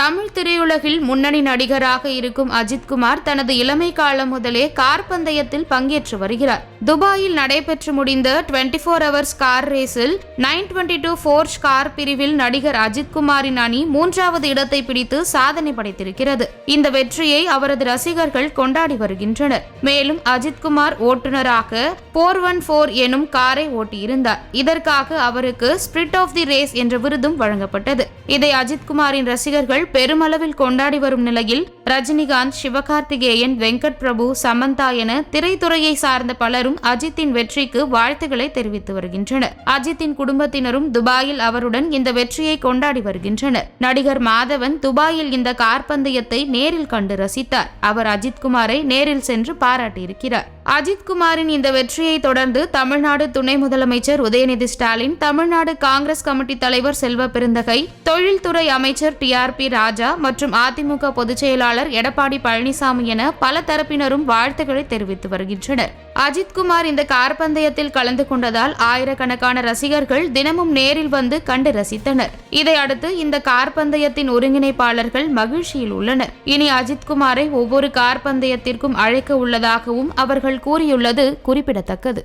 தமிழ் திரையுலகில் முன்னணி நடிகராக இருக்கும் அஜித்குமார் தனது இளமை காலம் முதலே கார் பந்தயத்தில் பங்கேற்று வருகிறார். துபாயில் நடைபெற்று முடிந்த 24 ஹவர்ஸ் கார் ரேஸில் 922 ஃபோர்ஸ் கார் பிரிவில் நடிகர் அஜித்குமாரின் அணி 3வது இடத்தை பிடித்து சாதனை படைத்திருக்கிறது. இந்த வெற்றியை அவரது ரசிகர்கள் கொண்டாடி வருகின்றனர். மேலும் அஜித்குமார் ஓட்டுநராக 414 எனும் காரை ஓட்டியிருந்தார். இதற்காக அவருக்கு ஸ்பிரிட் ஆஃப் தி ரேஸ் என்ற விருதும் வழங்கப்பட்டது. இதை அஜித்குமாரின் ரசிகர்கள் பெருமளவில் கொண்டாடி வரும் நிலையில் ரஜினிகாந்த், சிவகார்த்திகேயன், வெங்கட் பிரபு, சமந்தா என திரைத்துறையை சார்ந்த பலரும் அஜித்தின் வெற்றிக்கு வாழ்த்துக்களை தெரிவித்து வருகின்றனர். அஜித்தின் குடும்பத்தினரும் துபாயில் அவருடன் இந்த வெற்றியை கொண்டாடி வருகின்றனர். நடிகர் மாதவன் துபாயில் இந்த கார் பந்தயத்தை நேரில் கண்டு ரசித்தார். அவர் அஜித்குமாரை நேரில் சென்று பாராட்டியிருக்கிறார். அஜித்குமாரின் இந்த வெற்றியை தொடர்ந்து தமிழ்நாடு துணை முதலமைச்சர் உதயநிதி ஸ்டாலின், தமிழ்நாடு காங்கிரஸ் கமிட்டி தலைவர் செல்வ பெருந்தகை, தொழில்துறை அமைச்சர் TRP ராஜா மற்றும் அதிமுக பொதுச் செயலாளர் எடப்பாடி பழனிசாமி என பல தரப்பினரும் வாழ்த்துக்களை தெரிவித்து வருகின்றனர். அஜித்குமார் இந்த கார் பந்தயத்தில் கலந்து கொண்டதால் ஆயிரக்கணக்கான ரசிகர்கள் தினமும் நேரில் வந்து கண்டு ரசித்தனர். இதையடுத்து இந்த கார் பந்தயத்தின் ஒருங்கிணைப்பாளர்கள் மகிழ்ச்சியில் உள்ளனர். இனி அஜித்குமாரை ஒவ்வொரு கார் பந்தயத்திற்கும் அழைக்க உள்ளதாகவும் அவர்கள் கூறியுள்ளது குறிப்பிடத்தக்கது.